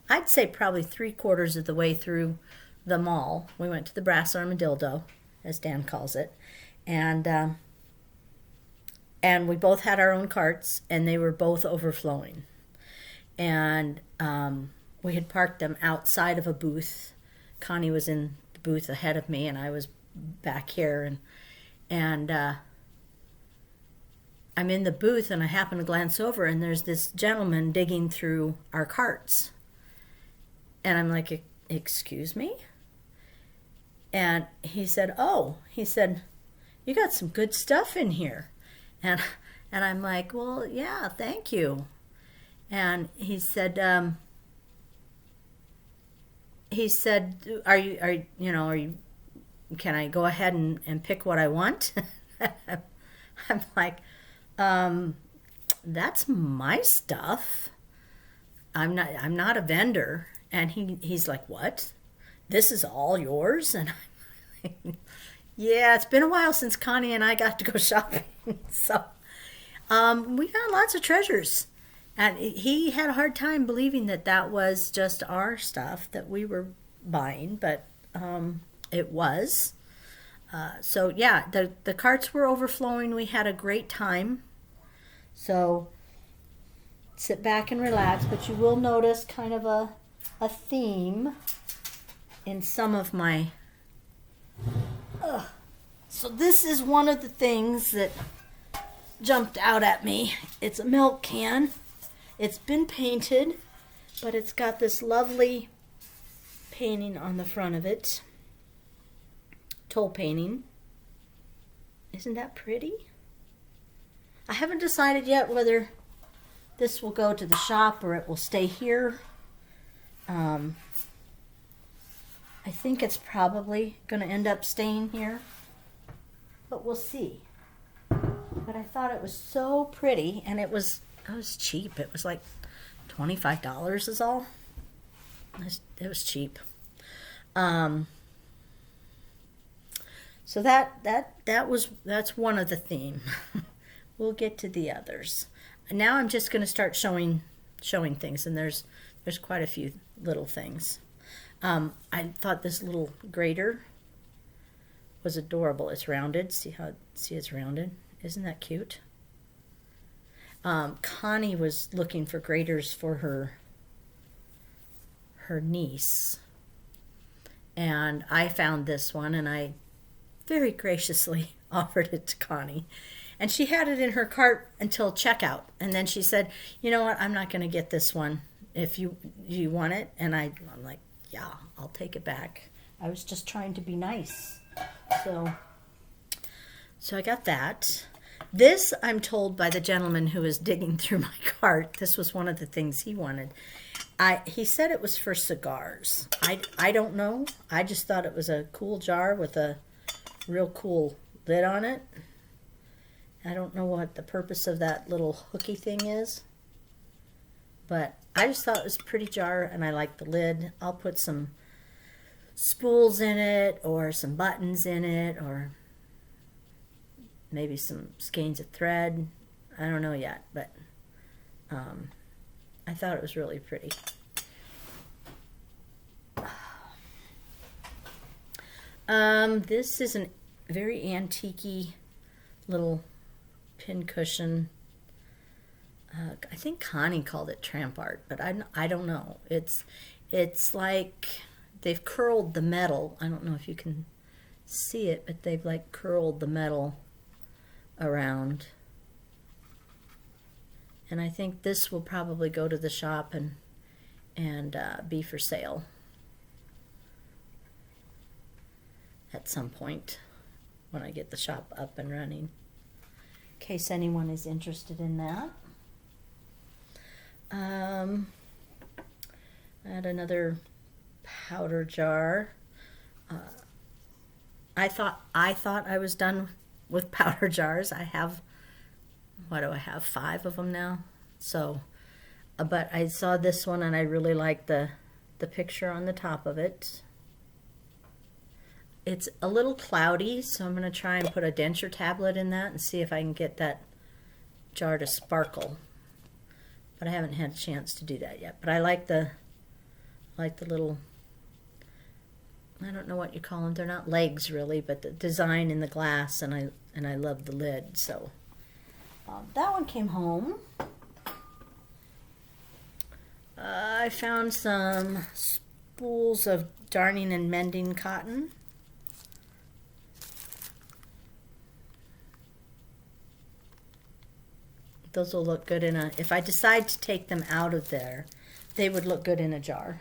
I'd say probably 3/4 of the way through the mall. We went to the Brass Armadillo, as Dan calls it. And we both had our own carts, and they were both overflowing. And we had parked them outside of a booth. Connie was in the booth ahead of me, and I was back here. And I'm in the booth, and I happen to glance over, and there's this gentleman digging through our carts. And I'm like, excuse me? And he said, you got some good stuff in here. And I'm like, well, yeah, thank you. And he said, can I go ahead and pick what I want? I'm like, that's my stuff. I'm not a vendor. And he's like, what? This is all yours? And I'm like, yeah, it's been a while since Connie and I got to go shopping. So we got lots of treasures. And he had a hard time believing that that was just our stuff that we were buying, but it was. So yeah, the carts were overflowing. We had a great time. So sit back and relax, but you will notice kind of a theme in some of my... So this is one of the things that jumped out at me. It's a milk can. It's been painted, but it's got this lovely painting on the front of it. Toll painting. Isn't that pretty? I haven't decided yet whether this will go to the shop or it will stay here. I think it's probably going to end up staying here, but we'll see. But I thought it was so pretty, and it was cheap. It was like $25 is all. It was cheap. So that's one of the theme. We'll get to the others. Now I'm just going to start showing things, and there's quite a few little things. I thought this little grater was adorable. It's rounded. See it's rounded? Isn't that cute? Connie was looking for graters for her niece, and I found this one, and I very graciously offered it to Connie, and she had it in her cart until checkout, and then she said, you know what, I'm not going to get this one if you want it. And I'm like, yeah, I'll take it back. I was just trying to be nice. So I got that. This, I'm told by the gentleman who was digging through my cart, this was one of the things he wanted. He said it was for cigars. I don't know. I just thought it was a cool jar with a real cool lid on it. I don't know what the purpose of that little hooky thing is, but I just thought it was a pretty jar, and I like the lid. I'll put some spools in it, or some buttons in it, or maybe some skeins of thread. I don't know yet, but I thought it was really pretty. This is a very antique-y little pin cushion. I think Connie called it tramp art, but I don't know. It's like they've curled the metal. I don't know if you can see it, but they've like curled the metal around. And I think this will probably go to the shop and be for sale at some point when I get the shop up and running, in case anyone is interested in that. I had another powder jar. I thought I was done with powder jars. I have, what do I have, 5 of them now? So, but I saw this one and I really liked the picture on the top of it. It's a little cloudy, so I'm going to try and put a denture tablet in that and see if I can get that jar to sparkle. But I haven't had a chance to do that yet. But I like the little, I don't know what you call them. They're not legs really, but the design in the glass, and I love the lid. So that one came home. I found some spools of darning and mending cotton. Those will look good in a, if I decide to take them out of there, they would look good in a jar.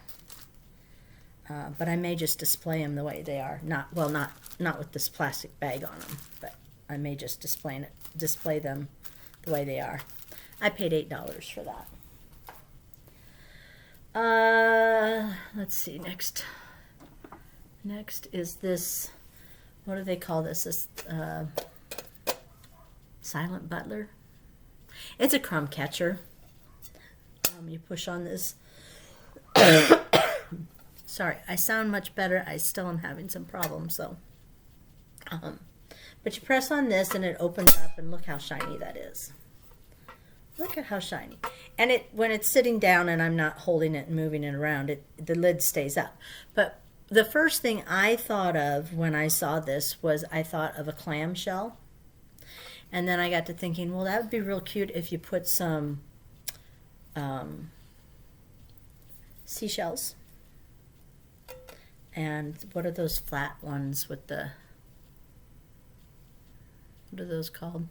But I may just display them the way they are. Not with this plastic bag on them, but I may just display them the way they are. I paid $8 for that. Let's see, next is this, what do they call this? This Silent Butler. It's a crumb catcher. You push on this. Sorry, I sound much better. I still am having some problems, so. But you press on this and it opens up, and look how shiny that is. Look at how shiny. And when it's sitting down and I'm not holding it and moving it around, the lid stays up. But the first thing I thought of when I saw this was I thought of a clamshell. And then I got to thinking, well, that would be real cute if you put some seashells. And what are those flat ones with the, what are those called?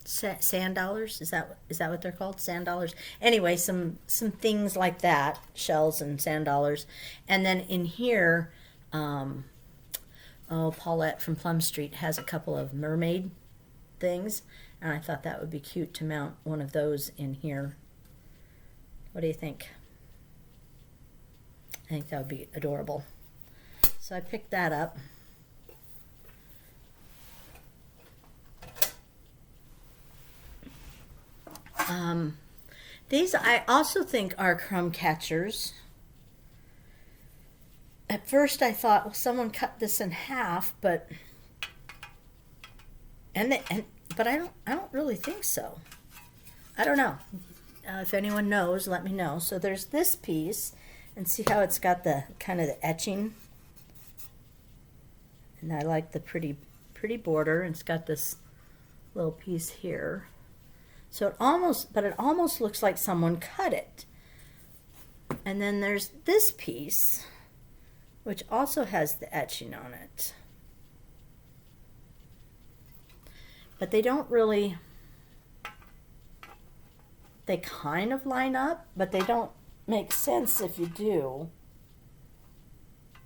Sand dollars? Is that what they're called? Sand dollars. Anyway, some things like that, shells and sand dollars. And then in here, Paulette from Plum Street has a couple of mermaid things, and I thought that would be cute to mount one of those in here. What do you think? I think that would be adorable. So I picked that up. These I also think are crumb catchers. At first I thought, well, someone cut this in half, but I don't really think so. I don't know. If anyone knows, let me know. So there's this piece, and see how it's got the kind of the etching, and I like the pretty border, and it's got this little piece here. So it almost looks like someone cut it. And then there's this piece, which also has the etching on it. But they don't really, they kind of line up, but they don't make sense if you do.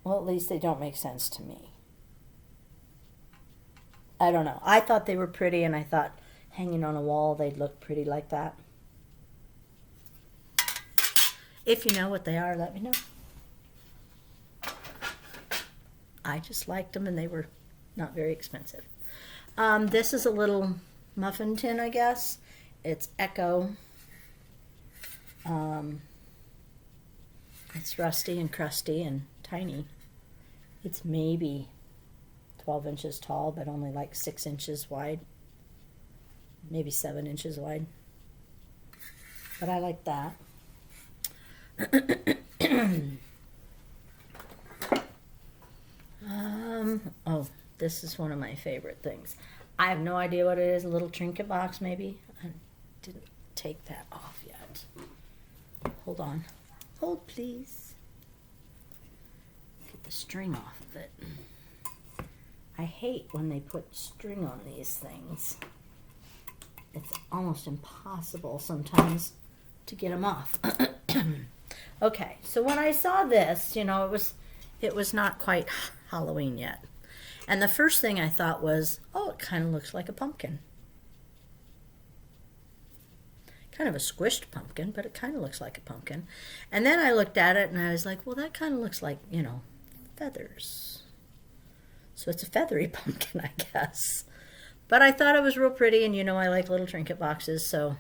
Well, at least they don't make sense to me. I don't know. I thought they were pretty, and I thought hanging on a wall they'd look pretty like that. If you know what they are, let me know. I just liked them, and they were not very expensive. This is a little muffin tin, I guess. It's Echo. It's rusty and crusty and tiny. It's maybe 12 inches tall, but only like 6 inches wide. Maybe 7 inches wide. But I like that. Oh, this is one of my favorite things. I have no idea what it is. A little trinket box, maybe. I didn't take that off yet. Hold on. Hold, please. Get the string off of it. I hate when they put string on these things. It's almost impossible sometimes to get them off. Okay, so when I saw this, you know, it was not quite Halloween yet. And the first thing I thought was, oh, it kind of looks like a pumpkin. Kind of a squished pumpkin, but it kind of looks like a pumpkin. And then I looked at it and I was like, well, that kind of looks like, you know, feathers. So it's a feathery pumpkin, I guess. But I thought it was real pretty, and you know I like little trinket boxes, so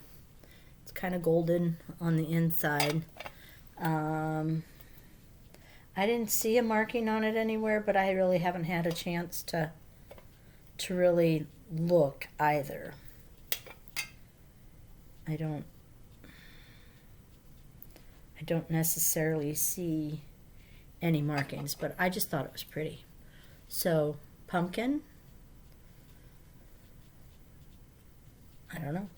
it's kind of golden on the inside. I didn't see a marking on it anywhere, but I really haven't had a chance to really look either. I don't necessarily see any markings, but I just thought it was pretty. So, pumpkin. I don't know.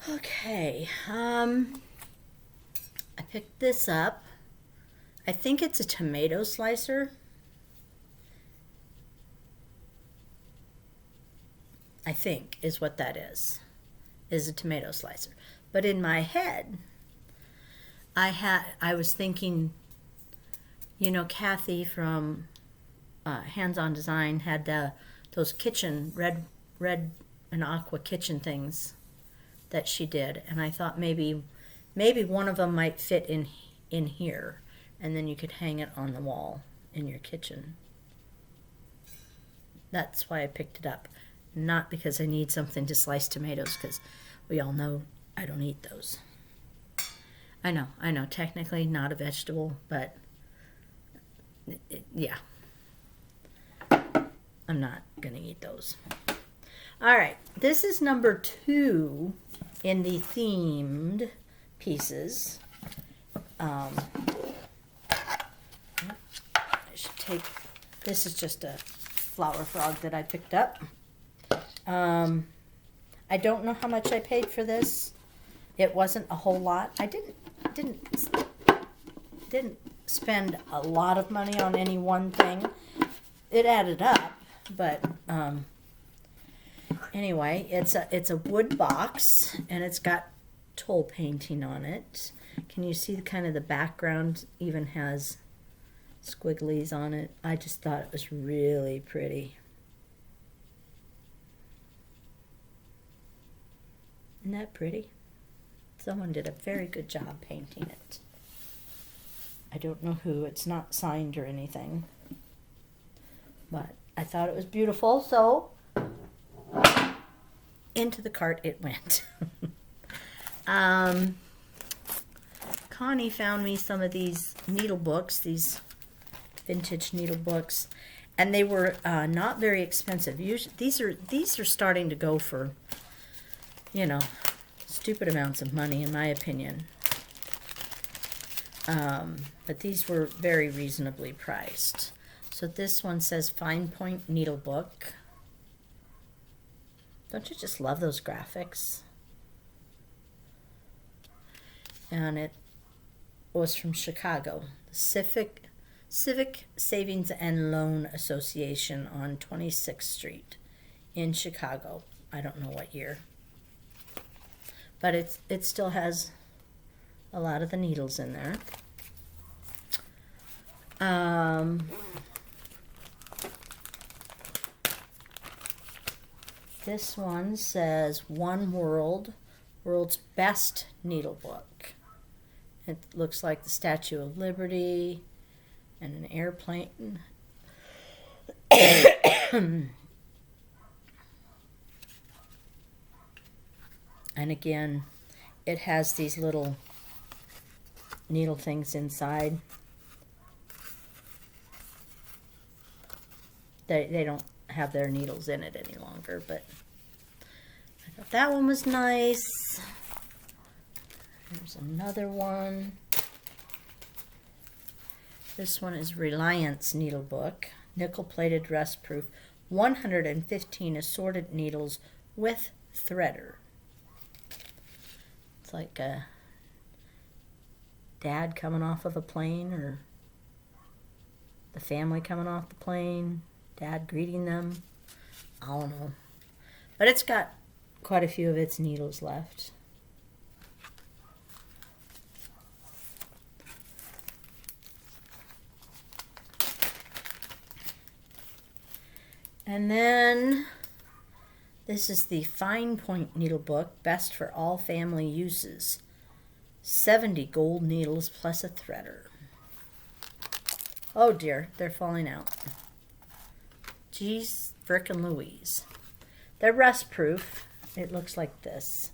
Okay, I picked this up. I think it's a tomato slicer. I think is what that is a tomato slicer. But in my head, I was thinking, you know, Kathy from Hands-On Design had those kitchen red and aqua kitchen things that she did, and I thought maybe one of them might fit in here, and then you could hang it on the wall in your kitchen. That's why I picked it up. Not because I need something to slice tomatoes, because we all know I don't eat those. I know, technically not a vegetable, but yeah. I'm not going to eat those. All right, this is number 2 in the themed pieces. I should take, this is just a flower frog that I picked up. I don't know how much I paid for this. It wasn't a whole lot. I didn't spend a lot of money on any one thing. It added up, but anyway, it's a wood box, and it's got toll painting on it. Can you see kind of the background even has squigglies on it? I just thought it was really pretty. Isn't that pretty? Someone did a very good job painting it. I don't know who. It's not signed or anything. But I thought it was beautiful, so into the cart it went. Connie found me some of these needle books, these vintage needle books, and they were not very expensive. Usually, these are starting to go for, you know, stupid amounts of money, in my opinion. But these were very reasonably priced. So this one says Fine Point Needle Book. Don't you just love those graphics? And it was from Chicago, the Civic Savings and Loan Association on 26th Street in Chicago. I don't know what year. But it still has a lot of the needles in there. This one says One World, World's Best Needle Book. It looks like the Statue of Liberty and an airplane. And again, it has these little needle things inside. They don't have their needles in it any longer, but I thought that one was nice. There's another one. This one is Reliance Needle Book, nickel-plated rust-proof, 115 assorted needles with threader. It's like a dad coming off of a plane, or the family coming off the plane, dad greeting them. I don't know. But it's got quite a few of its needles left. And then this is the Fine Point Needle Book, best for all family uses. 70 gold needles plus a threader. Oh dear, they're falling out. Geez, frickin' Louise. They're rust proof. It looks like this.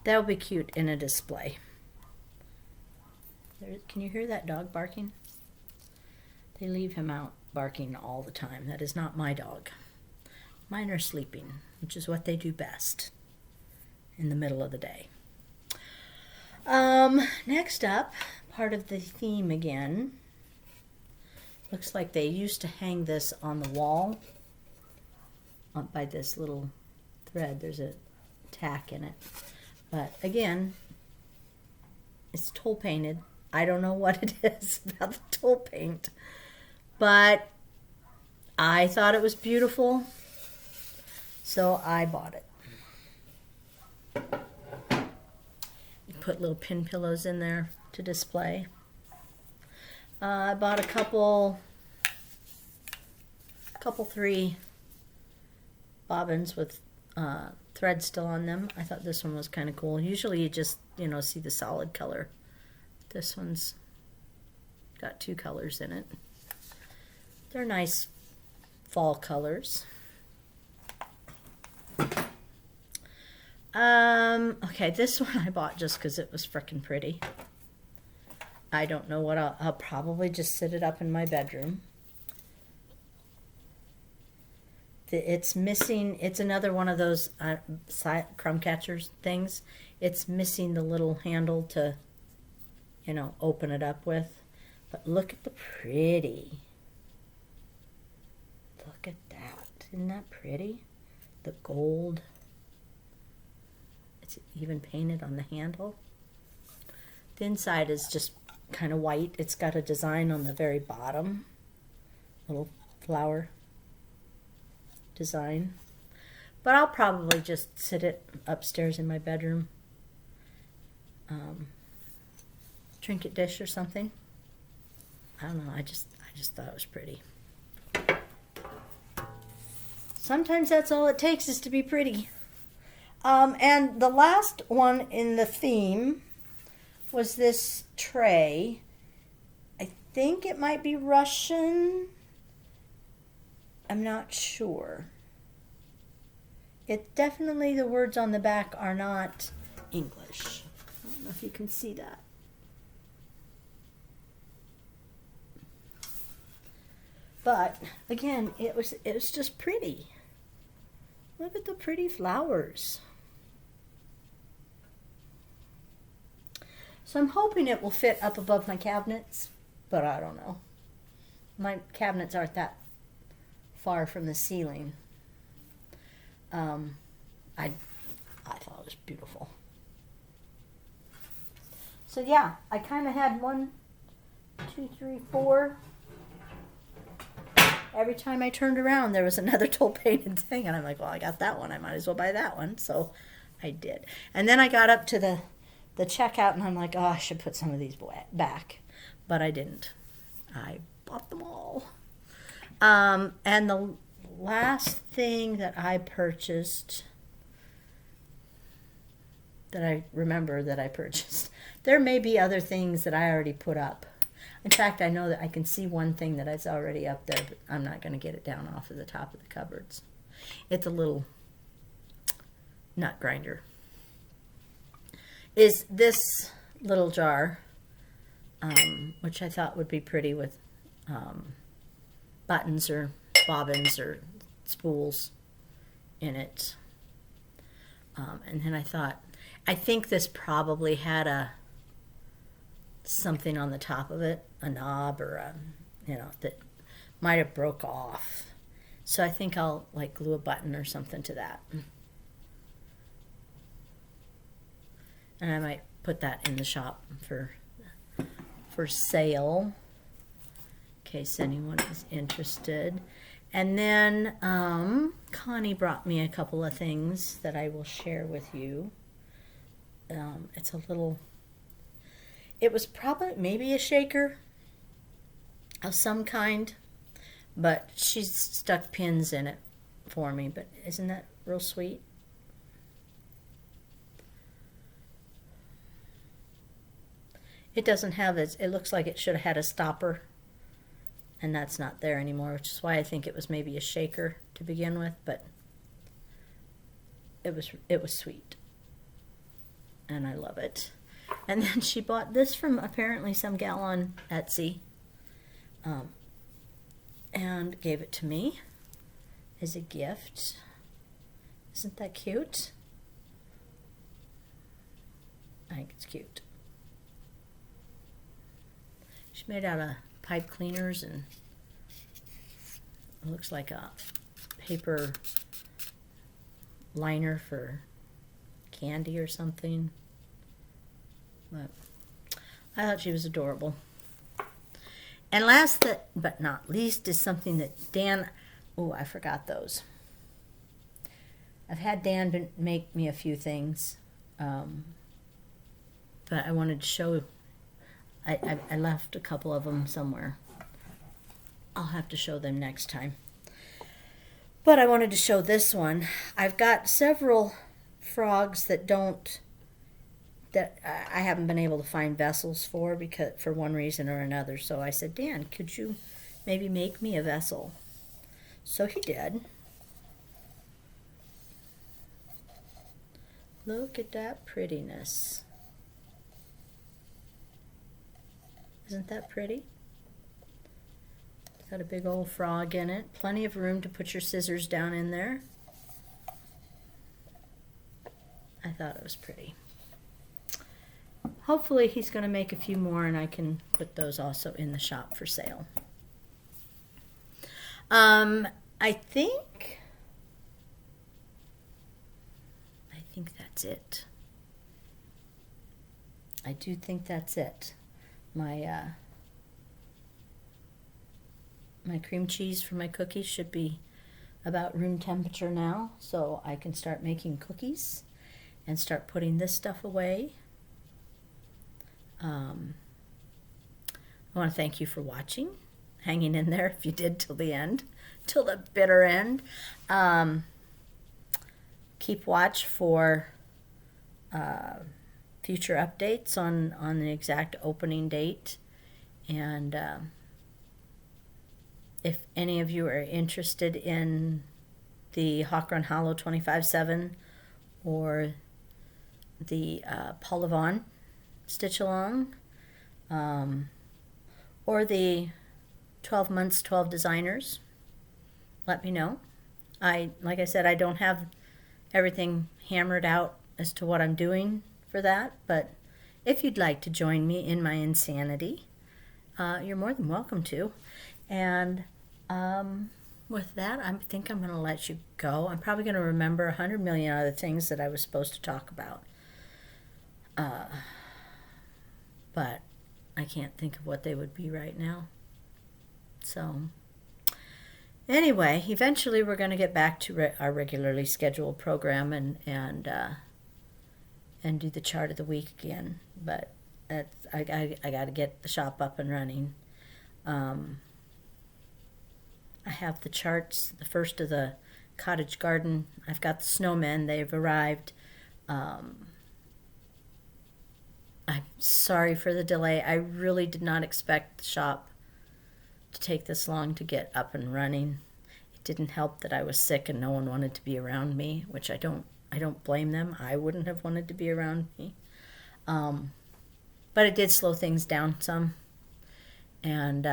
That'll be cute in a display. Can you hear that dog barking? They leave him out barking all the time. That is not my dog. Mine are sleeping, which is what they do best in the middle of the day. Next up, part of the theme again. Looks like they used to hang this on the wall by this little thread. There's a tack in it. But again, it's toll painted. I don't know what it is about the toll paint, but I thought it was beautiful, so I bought it. You put little pin pillows in there to display. I bought a couple 3 bobbins with thread still on them. I thought this one was kind of cool. Usually you just, see the solid color This one's got 2 colors in it. They're nice fall colors. Okay, this one I bought just because it was frickin' pretty. I don't know what I'll probably just sit it up in my bedroom. It's missing, it's another one of those crumb catchers things. It's missing the little handle to, you know, open it up with. But look at the pretty. Look at that. Isn't that pretty? The gold. It's even painted on the handle. The inside is just kind of white. It's got a design on the very bottom. Little flower design. But I'll probably just sit it upstairs in my bedroom. Trinket dish or something. I don't know. I just thought it was pretty. Sometimes that's all it takes, is to be pretty. And the last one in the theme was this tray. I think it might be Russian. I'm not sure. It definitely, the words on the back are not English. I don't know if you can see that. But again, it was just pretty. Look at the pretty flowers. So I'm hoping it will fit up above my cabinets, but I don't know. My cabinets aren't that far from the ceiling. I thought it was beautiful. So yeah, I kind of had 1, 2, 3, 4. Every time I turned around, there was another toll painted thing, and I'm like, well, I got that one. I might as well buy that one. So I did. And then I got up to the checkout, and I'm like, oh, I should put some of these back. But I didn't. I bought them all. And the last thing that I purchased, that I remember that I purchased, there may be other things that I already put up. In fact, I know that I can see one thing that is already up there, but I'm not going to get it down off of the top of the cupboards. It's a little nut grinder. Is this little jar, which I thought would be pretty with buttons or bobbins or spools in it. And then I thought, I think this probably had something on the top of it, a knob or a, you know, that might have broke off. So I think I'll like glue a button or something to that. And I might put that in the shop for sale, in case anyone is interested. And then Connie brought me a couple of things that I will share with you. It's a little, it was probably maybe a shaker of some kind, but she's stuck pins in it for me. But isn't that real sweet? It doesn't have it. It looks like it should have had a stopper, and that's not there anymore, which is why I think it was maybe a shaker to begin with. But it was sweet, and I love it. And then she bought this from apparently some gal on Etsy, and gave it to me as a gift. Isn't that cute? I think it's cute. She made out of pipe cleaners, and it looks like a paper liner for candy or something. But I thought she was adorable. And last but not least is something that Dan, oh, I forgot those. I've had Dan make me a few things, but I wanted to show, I left a couple of them somewhere. I'll have to show them next time. But I wanted to show this one. I've got several frogs that don't that I haven't been able to find vessels for, because for one reason or another. So I said, Dan, could you maybe make me a vessel? So he did. Look at that prettiness. Isn't that pretty? It's got a big old frog in it. Plenty of room to put your scissors down in there. I thought it was pretty. Hopefully he's going to make a few more and I can put those also in the shop for sale. I think that's it. I do think that's it. My my cream cheese for my cookies should be about room temperature now, so I can start making cookies and start putting this stuff away. I want to thank you for watching, hanging in there if you did till the end, till the bitter end. Keep watch for future updates on the exact opening date, and if any of you are interested in the Hawk Run Hollow 25/7 or the Paul Levon Stitch Along, or the 12 Months, 12 Designers, let me know. Like I said, I don't have everything hammered out as to what I'm doing for that, but if you'd like to join me in my insanity, you're more than welcome to. And with that, I think I'm going to let you go. I'm probably going to remember 100 million other things that I was supposed to talk about. But I can't think of what they would be right now. So anyway, eventually we're going to get back to our regularly scheduled program and do the chart of the week again. But I got to get the shop up and running. I have the charts, the first of the cottage garden. I've got the snowmen. They've arrived. I'm sorry for the delay. I really did not expect the shop to take this long to get up and running. It didn't help that I was sick and no one wanted to be around me, which I don't blame them. I wouldn't have wanted to be around me. But it did slow things down some. And,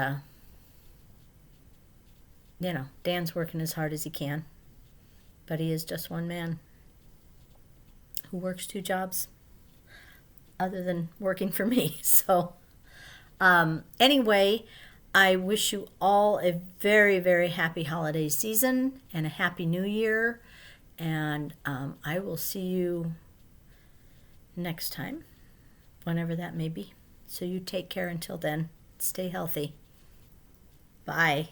you know, Dan's working as hard as he can. But he is just one man who works 2 jobs other than working for me. So anyway, I wish you all a very, very happy holiday season and a happy new year. And I will see you next time, whenever that may be. So you take care until then. Stay healthy. Bye.